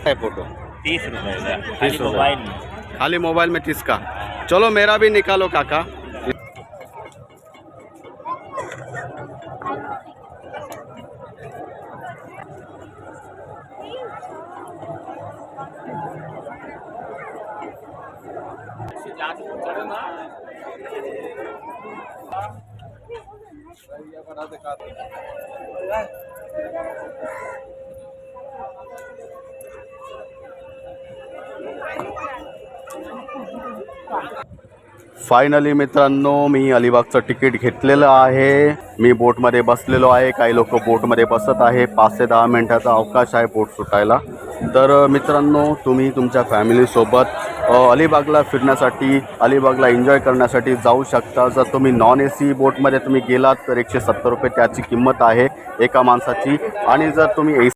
है फोटो? 30 रुपए का, 30 खाली रुपए। मोबाइल में। खाली मोबाइल में 30 का। चलो मेरा भी निकालो काका। फायनली मित्रांनो मी अलिबागचं तिकीट घेतलेलं आहे। मी बोटमध्ये बसलेलो आहे। काही लोक बोटमध्ये बसत आहे। 5 ते 10 मिनिटाचा अवकाश आहे बोट सुटायला। तर मित्रांनो तुम्ही तुमच्या फॅमिलीसोबत अलिबागला फिरण्यासाठी अलिबागला एन्जॉय करण्यासाठी जाऊ शकता। जर तुम्ही नॉन एसी बोटमध्ये तुम्ही गेलात तर 170 रुपये त्याची किंमत आहे एका माणसाची। आणि जर तुम्ही